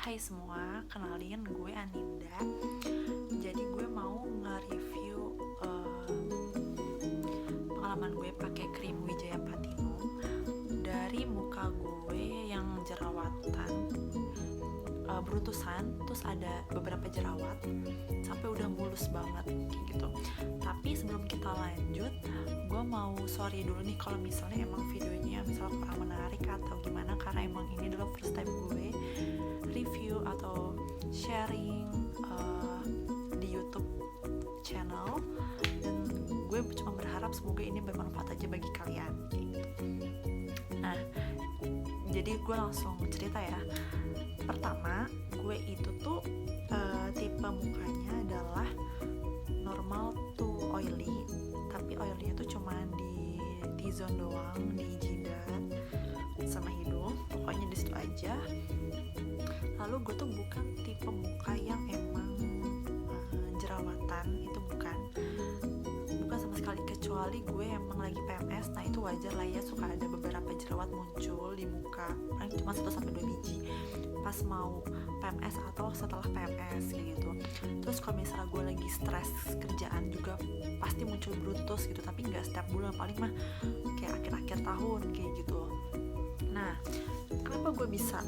Hai semua, kenalin gue Aninda. Jadi gue mau nge-review pengalaman gue pakai krim Wijaya Patino dari muka gue yang jerawatan, beruntusan, terus ada beberapa jerawat sampai udah mulus banget kayak gitu. Tapi sebelum kita lanjut, gue mau sorry dulu nih kalau misalnya emang videonya misalnya kurang menarik atau gimana, karena emang ini adalah first time gue review atau sharing di YouTube channel, dan gue cuma berharap semoga ini bermanfaat aja bagi kalian gitu. Nah, jadi gue langsung cerita ya. Pertama, gue itu tuh tipe mukanya adalah normal to oily, tapi oilynya tuh cuma di T-zone doang, di jidat sama hidung, pokoknya di situ aja. Lalu gue tuh bukan tipe muka yang emang jerawatan, itu bukan sama sekali, kecuali gue emang lagi PMS. Nah itu wajar lah ya, suka ada beberapa jerawat muncul di muka, paling cuma 1-2 biji pas mau PMS atau setelah PMS kayak gitu. Terus kalau misalnya gue lagi stres kerjaan juga pasti muncul brutus gitu, tapi nggak setiap bulan, paling mah kayak akhir-akhir tahun kayak gitu. Nah, kenapa gue bisa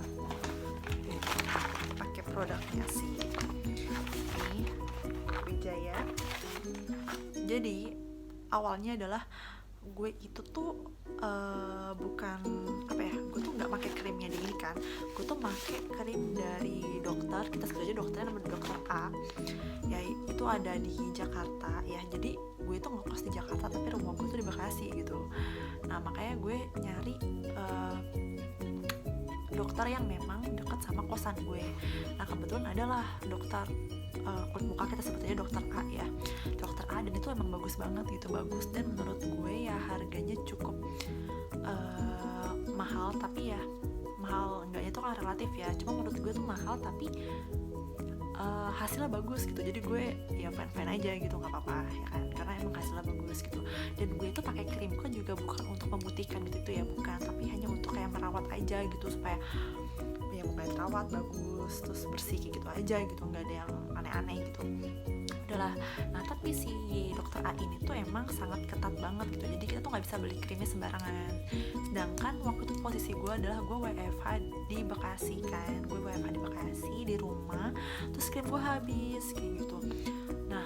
pakai produknya sih ini Wijaya? Jadi awalnya adalah gue itu tuh bukan apa ya, gue tuh nggak pakai krimnya di ini kan, gue tuh pakai krim dari dokter, kita sebut aja dokternya namanya dokter A ya, itu ada di Jakarta ya. Jadi gue tuh ngekos di Jakarta tapi rumah gue tuh di Bekasi gitu. Nah makanya gue nyari dokter yang memang dekat sama kosan gue. Nah kebetulan adalah dokter kulit muka, kita sebut aja dokter A ya, dokter A, dan itu emang bagus banget gitu, bagus, dan menurut gue ya harganya cukup mahal, tapi ya mahal enggaknya itu kan relatif ya, cuma menurut gue tuh mahal tapi hasilnya bagus gitu. Jadi gue ya fine aja gitu, nggak apa-apa ya kan, karena emang hasilnya bagus gitu. Dan gue itu pakai krim kan juga bukan untuk memutihkan gitu ya, bukan, tapi hanya untuk kayak merawat aja gitu, supaya ya mukanya terawat bagus terus bersih kayak gitu aja gitu, nggak ada yang aneh-aneh gitu. Udahlah. Nah tapi si dokter A ini tuh emang sangat ketat banget gitu, jadi kita tuh nggak bisa beli krimnya sembarangan. Sedangkan waktu itu posisi gue adalah gue WFH di Bekasi kan, gue WFH di Bekasi di rumah, terus krim gue habis kayak gitu. Nah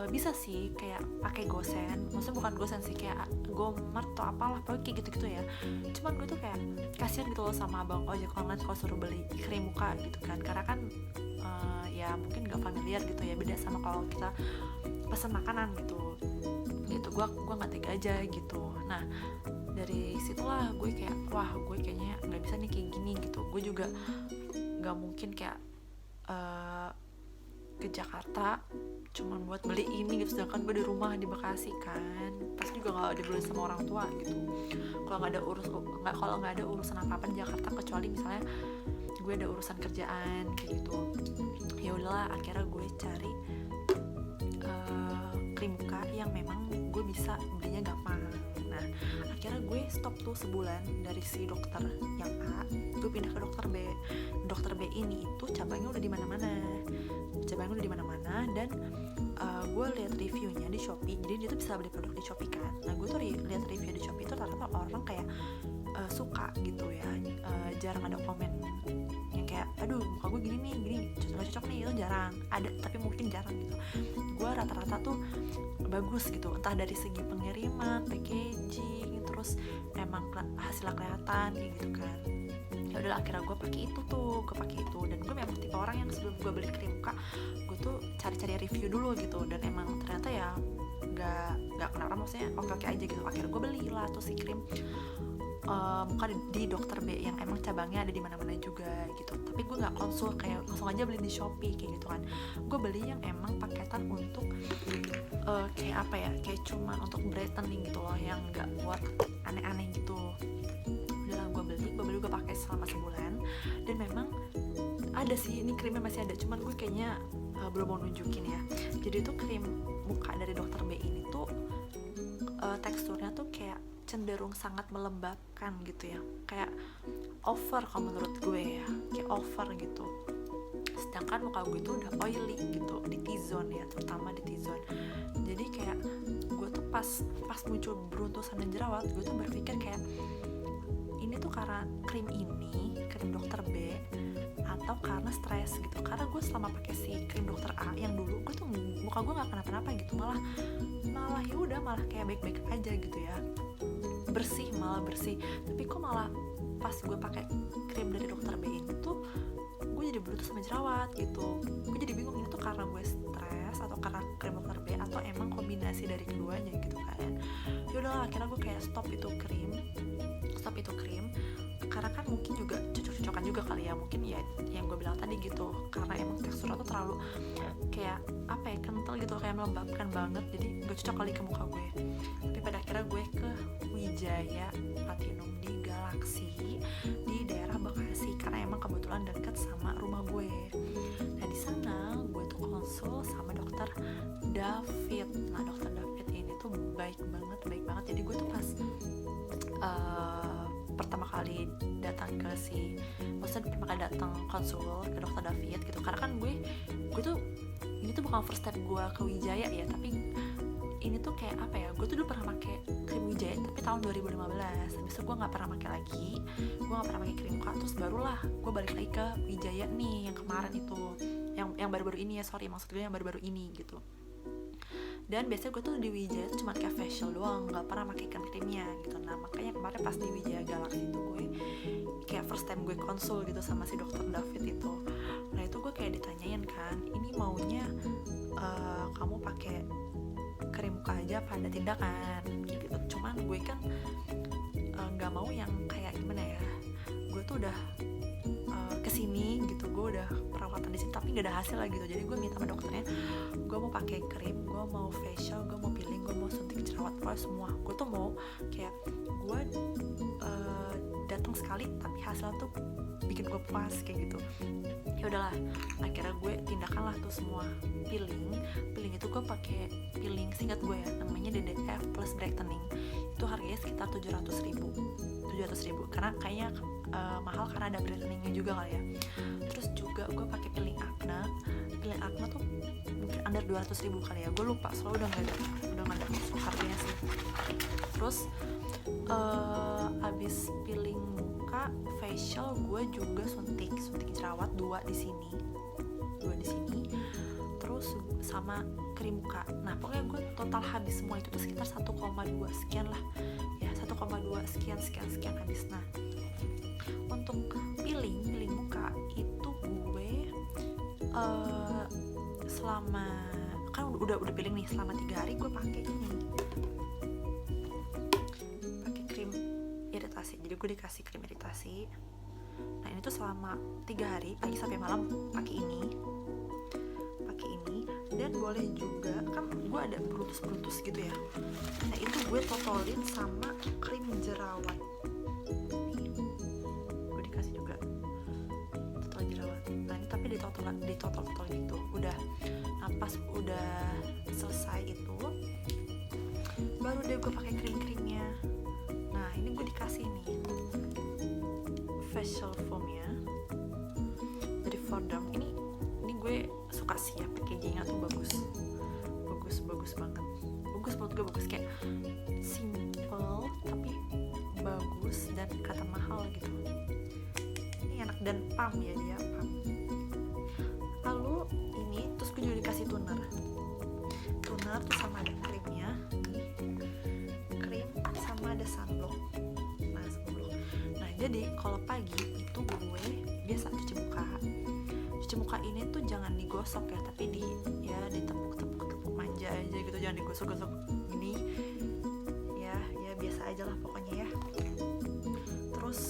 bisa sih kayak pakai gosen, maksudnya bukan gosen sih, kayak Gomart atau apalah, pokoknya kayak gitu-gitu ya. Cuman gue tuh kayak kasihan gitu loh sama abang ojek online kalau suruh beli krim muka gitu kan, karena kan ya mungkin gak familiar gitu ya, beda sama kalau kita pesen makanan gitu. Gue nggak tega aja gitu. Nah dari situlah gue kayak wah, gue kayaknya nggak bisa nih kayak gini gitu. Gue juga nggak mungkin kayak ke Jakarta cuman buat beli ini gitu, sedangkan gue di rumah di Bekasi kan, pasti juga nggak dibeli sama orang tua gitu. Kalau nggak ada urusan apa di Jakarta, kecuali misalnya gue ada urusan kerjaan kayak gitu. Ya udahlah, akhirnya gue cari krim muka yang memang gue bisa belinya gampang. Nah akhirnya gue stop tuh sebulan dari si dokter yang A, gue pindah ke dokter B. Dokter B ini itu cabangnya udah di mana-mana, dan gue lihat reviewnya di Shopee. Jadi dia tuh bisa beli produk di Shopee kan. Nah gue tuh lihat review di Shopee itu ternyata orang kayak suka gitu ya, jarang ada komen yang kayak aduh muka gue gini cocok nih, itu jarang ada, tapi mungkin jarang gitu. Gue rata-rata tuh bagus gitu, entah dari segi pengiriman, packaging, terus emang hasilnya kelihatan kayak gitu kan. Ya udah akhirnya gue pakai itu, dan gue memang tipe orang yang sebelum gue beli krim muka gue tuh cari review dulu gitu, dan emang ternyata ya nggak kenapa, maksudnya oke aja gitu. Akhirnya gue belilah tuh si krim muka di dokter B yang emang cabangnya ada di mana-mana juga gitu. Tapi gue nggak konsul kayak langsung aja beli di Shopee kayak gitu kan. Gue beli yang emang paketan untuk kayak apa ya, kayak cuma untuk brightening gitu loh, yang nggak buat aneh-aneh gitu. Udahlah gue pakai selama sebulan, dan memang ada sih ini krimnya masih ada, cuman gue kayaknya belum mau nunjukin ya. Jadi tuh krim muka dari dokter B ini tuh teksturnya tuh kayak cenderung sangat melembabkan gitu ya, kayak over kalau menurut gue ya, kayak over gitu. sedangkan muka gue tuh udah oily gitu di T-zone ya, terutama di T-zone. Jadi kayak gue tuh pas muncul beruntusan dan jerawat, gue tuh berpikir kayak ini tuh karena krim dokter B atau karena stres gitu. Karena gue selama pakai si krim dokter A yang dulu, gue tuh muka gue nggak kenapa-napa gitu, malah ya udah malah kayak baik-baik aja gitu ya, bersih. Tapi kok malah pas gue pakai krim dari dokter B ini tuh gue jadi beruntus sama jerawat gitu. Gue jadi bingung, ini tuh karena gue stres atau karena krim dokter B atau emang kombinasi dari keduanya gitu kan. Yaudah akhirnya gue kayak stop itu krim karena kan mungkin juga cocok-cocokan juga kali ya, mungkin ya yang gue bilang tadi gitu, karena emang teksturnya tuh terlalu kayak apa ya, kental gitu, kayak melembabkan banget, jadi gak cocok kali ke muka gue. Tapi pada akhirnya gue ke Wijaya Platinum di Galaxy di daerah Bekasi karena emang kebetulan deket sama rumah gue. Nah di sana gue tuh konsul sama dokter David. Nah dokter David ini tuh baik banget. Jadi gue tuh pas pertama kali datang ke pertama kali datang konsul ke dokter David gitu, karena kan gue tuh ini tuh bukan first step gue ke Wijaya ya, tapi ini tuh kayak apa ya, gue tuh dulu pernah pakai krim Wijaya tapi tahun 2015, habis itu gue nggak pernah pakai lagi, gue nggak pernah pakai krim muka, terus barulah gue balik lagi ke Wijaya nih yang kemarin itu, yang baru-baru ini ya, maksud gue yang baru-baru ini gitu. Dan biasanya gue tuh di Wijaya tuh cuma kayak facial doang, nggak pernah pakai krimnya gitu. Nah makanya kemarin pas di Wijaya Galaxy itu gue kayak first time gue konsul gitu sama si dokter David itu. Nah itu gue kayak ditanyain kan, ini maunya kamu pakai krim muka aja apa ada tindakan gitu. Cuman gue kan nggak mau yang kayak gimana ya, gue tuh udah kesini gitu, gue udah perawatan di sini tapi nggak ada hasil lah gitu. Jadi gue minta sama dokternya, gue mau pakai krim, gue mau facial, gue mau peeling, gue mau suntik jerawat, pokoknya semua. Gue tuh mau kayak gue datang sekali tapi hasil tuh bikin gue puas kayak gitu. Ya udahlah, akhirnya gue tindakan lah tuh semua. Peeling itu gue pakai peeling singkat gue ya, namanya DDF plus brightening. Itu harganya sekitar 700.000 karena kayaknya mahal karena ada brightening-nya juga kali ya. Terus juga gue pakai peeling acne tuh mungkin under 200.000 kali ya, gue lupa soalnya udah nggak ada harganya sih. Terus abis peeling muka, facial gue juga suntik jerawat 2 di sini, terus sama krim muka. Nah pokoknya gue total habis semua itu tuh sekitar 1,2 sekian lah ya, 1,2 sekian habis. Nah untuk peeling muka itu gue selama kan udah peeling nih selama 3 hari gue pakai krim iritasi. Jadi gue dikasih krim iritasi. Nah ini tuh selama 3 hari pagi sampai malam pakai ini. Dan boleh juga kan gue ada beruntus gitu ya, nah itu gue totolin sama krim jerawat. Nih, gue dikasih juga total jerawat. Nah ini tapi di total gitu udah. Nah pas udah selesai itu baru deh gue pakai krimnya. Nah ini gue dikasih nih facial foamnya dari Forderm. Ini gue suka sih ya, packagingnya tuh bagus banget. Menurut gue bagus, kayak simple tapi bagus dan kata mahal gitu. Ini enak dan pump ya, dia pump. Lalu ini terus gue juga dikasih toner tuh sama ada krimnya, krim sama ada sunblock. Nah jadi kalau pagi itu gue biasa cuci muka ini tuh jangan digosok ya, tapi ditepuk manja aja gitu, jangan digosok-gosok ini ya biasa aja lah pokoknya ya. Terus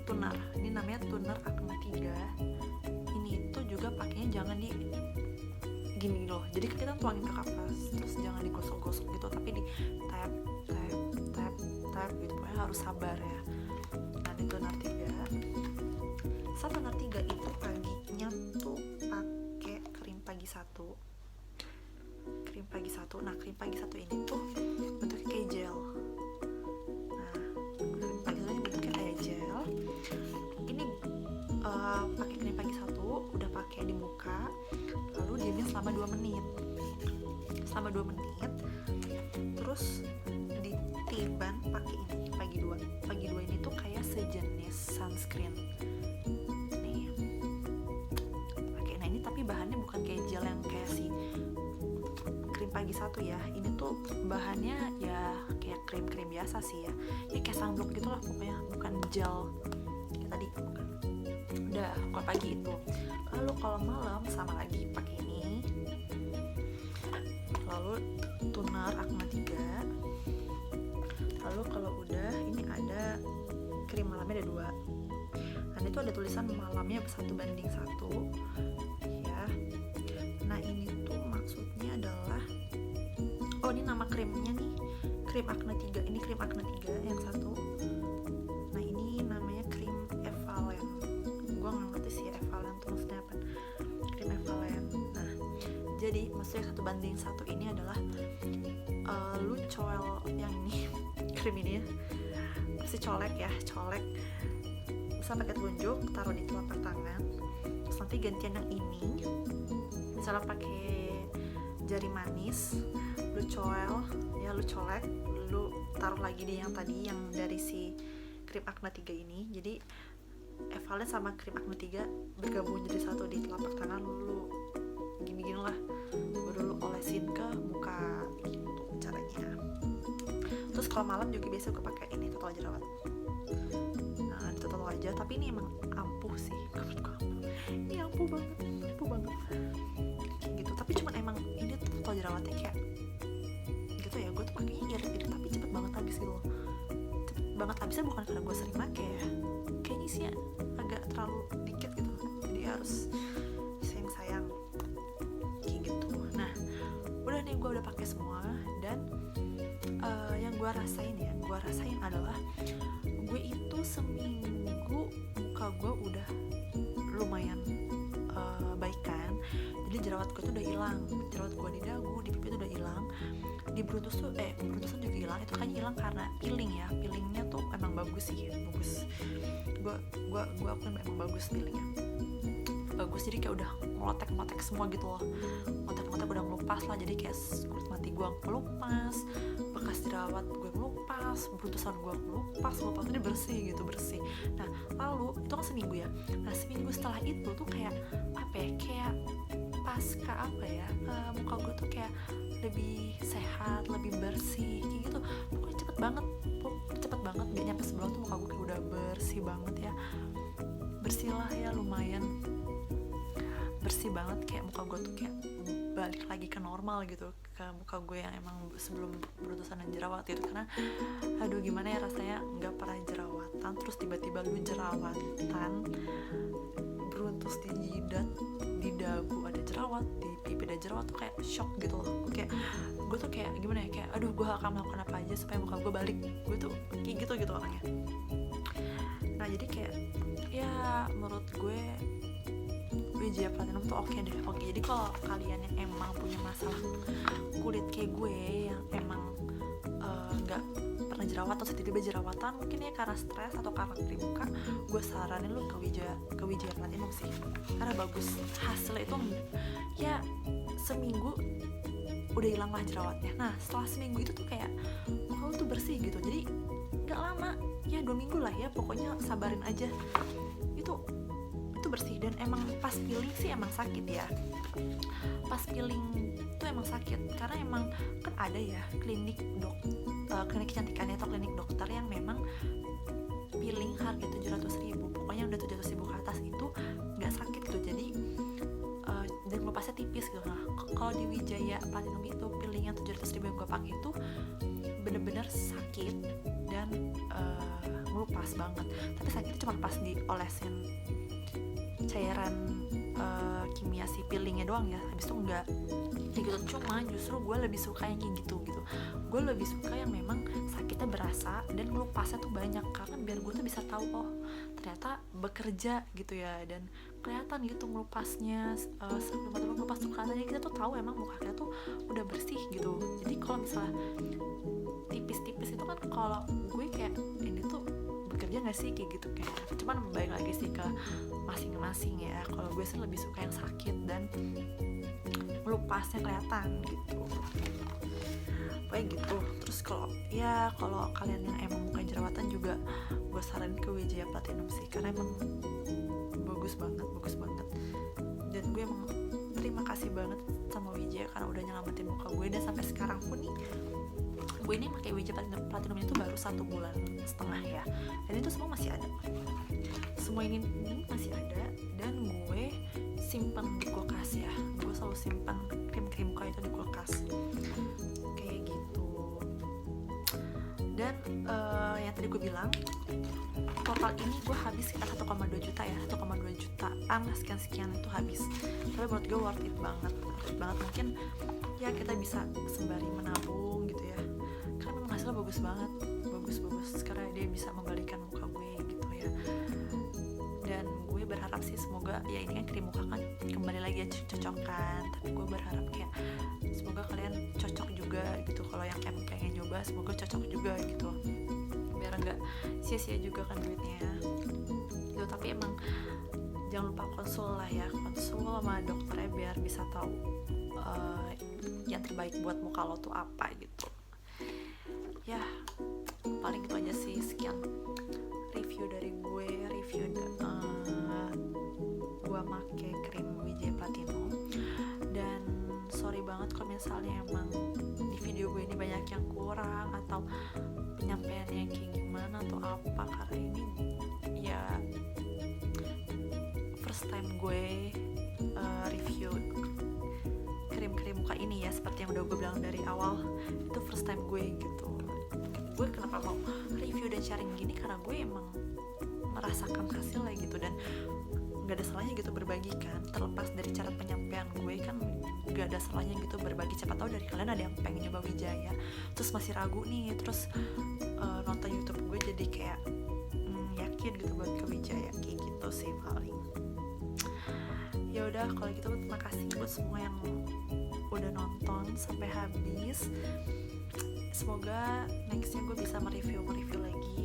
toner, ini namanya toner Acne 3. Ini tuh juga pakainya jangan di gini loh, jadi kita tuangin ke kapas terus jangan digosok-gosok gitu, tapi di tap gitu, pokoknya harus sabar ya. Nah di toner 3 itu paginya tuh pakai krim pagi 1. Nah krim pagi 1 ini tuh bentuknya kayak gel. Nah krim pagi 1 ini bentuknya kayak gel. Ini dibuka, lalu diamnya selama 2 menit. Terus ditiban pakai ini pagi 2 ini tuh kayak sejenis sunscreen nih. Oke, nah ini tapi bahannya bukan kayak gel yang kayak si krim pagi 1 ya. Ini tuh bahannya ya kayak krim biasa sih ya kayak sunblock gitu lah pokoknya, bukan gel kayak tadi, bukan. Udah kalau pagi itu. Lalu kalau malam sama lagi pakai ini. Lalu toner Acne 3. Lalu kalau udah ini ada krim malamnya ada 2. Nah itu ada tulisan malamnya 1:1 ya. Nah ini tuh maksudnya adalah, oh ini nama krimnya nih, krim Acne 3. Ini krim Acne 3 yang satu. Nah ini namanya krim Evalen. Gue gak ngerti sih Evalen tuh maksudnya apa, krim Evalen. Nah jadi maksudnya 1:1 ini adalah lu coel yang ini krim ini ya, pasti colek bisa pakai telunjuk, taruh di telapak tangan, terus nanti gantian yang ini misalnya pakai jari manis, lu coel ya, lu colek, lu taruh lagi di yang tadi yang dari si krim Acne 3 ini. Jadi Evalen sama krim Acne 3 bergabung jadi satu di telapak tangan lu, gini-gini lah, baru lu olesin ke muka gitu caranya. Terus kalau malam juga biasa gue pakai ini total jerawat. Nah itu total aja, tapi ini emang ampuh sih menurut gue. Ini ampuh banget kayak gitu. Tapi cuman emang ini total jerawatnya kayak gitu ya, gue tuh pakainya irit tapi cepet banget habis gitu. Cepet banget habisnya bukan karena gue sering pakai ya, kayaknya sih agak terlalu dikit gitu, jadi harus sayang kayak gitu. Nah udah nih gue udah pakai semua, dan yang gue rasain adalah gue itu seminggu muka gue udah lumayan baikan. Jadi jerawat gue tuh udah hilang, jerawat gue di dagu, di pipi tuh udah hilang, di beruntusan juga hilang. Itu kayaknya hilang karena peeling ya, peelingnya tuh emang bagus sih, bagus. Gue akuin emang bagus peelingnya, bagus. Jadi kayak udah ngotek semua gitu loh, ngotek udah ngelupas lah. Jadi kayak kulit mati gue ngelupas, bekas jerawat gue ngelupas, beruntusan gue ngelupas, jadi bersih. Nah lalu itu kan seminggu ya. Nah seminggu setelah itu tuh kayak apa ya, kayak pasca apa ya, muka gue tuh kayak lebih sehat, lebih bersih kayak gitu. Pokoknya cepet banget, gak nyampe sebulan tuh muka gue kayak udah bersih banget ya, bersih lah ya, lumayan bersih banget. Kayak muka gue tuh kayak balik lagi ke normal gitu, ke muka gue yang emang sebelum beruntusan dan jerawat gitu. Karena aduh gimana ya rasanya nggak pernah jerawatan, terus tiba-tiba lu jerawatan, beruntus di jidat, di dagu ada jerawat, di pipi ada jerawat, tuh kayak shock gitu loh. Gue tuh kayak gimana ya, kayak aduh gue akan melakukan apa aja supaya muka gue balik. Gue tuh kayak gitu orangnya. Nah jadi kayak ya menurut gue Wijaya Platinum tuh oke deh. Jadi kalau kalian yang emang punya masalah kulit kayak gue yang emang nggak pernah jerawat atau tiba-tiba jerawatan, mungkin ya karena stres atau karena krim muka, gue saranin lu ke Wijaya Platinum sih, karena bagus. Hasilnya itu ya seminggu udah hilang lah jerawatnya. Nah setelah seminggu itu tuh kayak muka lu tuh bersih gitu. Jadi nggak lama ya, 2 minggu lah ya, pokoknya sabarin aja. Itu bersih. Dan emang pas peeling sih emang sakit ya, pas peeling tuh emang sakit karena emang kan ada ya klinik kecantikannya atau klinik dokter yang memang peeling harga 700.000, pokoknya udah 700.000 ke atas itu nggak sakit gitu. Jadi dan ngelupasnya tipis gitu. Nah kalau di Wijaya Platinum itu peeling yang 700.000 yang gue pakai itu bener-bener sakit dan ngelupas banget. Tapi sakitnya cuma pas diolesin cairan kimia si peelingnya doang ya, habis itu enggak kayak gitu. Cuma justru gue lebih suka yang kayak gitu. Gue lebih suka yang memang sakitnya berasa dan ngelupasnya tuh banyak, karena biar gue tuh bisa tahu oh ternyata bekerja gitu ya, dan kelihatan gitu ngelupasnya. Sebelum teman ngelupas tuh kelihatannya kita tuh tahu emang muka kita tuh udah bersih gitu. Jadi kalau misalnya tipis-tipis itu kan kalau gue kayak ini tuh bekerja nggak sih kayak gitu, kayak cuman balik lagi sih ke masing-masing ya. Kalau gue sih lebih suka yang sakit dan melupasnya kelihatan gitu. Pokoknya gitu. Terus kalau kalian yang emang bukan jerawatan juga gue saranin ke Wijaya Platinum sih, karena emang bagus banget. Dan gue emang terima kasih banget sama Wijaya karena udah nyelamatin muka gue. Dan sampai sekarang pun nih gue ini pakai Wijaya Platinum itu baru 1,5 bulan ya, dan itu semua masih ada, semua ini masih ada. Dan gue simpan di kulkas ya, gue selalu simpan krim muka itu di kulkas kayak gitu. Dan yang tadi gue bilang, total ini gue habis sekitar 1,2 juta ya, 1,2 jutaan sekian itu habis. Tapi menurut gue worth it banget. Mungkin ya kita bisa sembari menabung gitu ya, karena memang hasilnya bagus banget, bagus karena dia bisa membalikan muka gue gitu ya. Dan gue berharap sih semoga ya, ini kan krim muka kan kembali lagi ya cocokan, tapi gue berharap kayak semoga kalian cocok juga gitu. Kalau yang emang pengen nyoba semoga cocok juga gitu, biar nggak sia-sia juga kan duitnya gitu. Tapi emang jangan lupa konsul sama dokternya biar bisa tahu yang terbaik buat muka lo tuh apa gitu ya. Paling itu aja sih, sekian review dari gue, gue make krim Wijaya Platinum. Dan sorry banget kalau misalnya emang di video gue ini banyak yang kurang atau penyampaiannya kayak gimana atau apa, karena ini ya first time gue review krim muka ini ya. Seperti yang udah gue bilang dari awal, itu first time gue gitu. Gue kenapa mau review dan sharing gini, karena gue emang merasakan hasilnya gitu, dan gak ada salahnya gitu berbagi kan. Terlepas dari cara penyampaian gue kan gak ada salahnya gitu berbagi. Siapa tahu dari kalian ada yang pengen nyoba Wijaya terus masih ragu nih, terus nonton YouTube gue jadi kayak yakin gitu buat ke Wijaya kayak gitu sih paling. Ya udah kalau gitu, terima kasih buat semua yang udah nonton sampai habis. Semoga nextnya gue bisa mereview lagi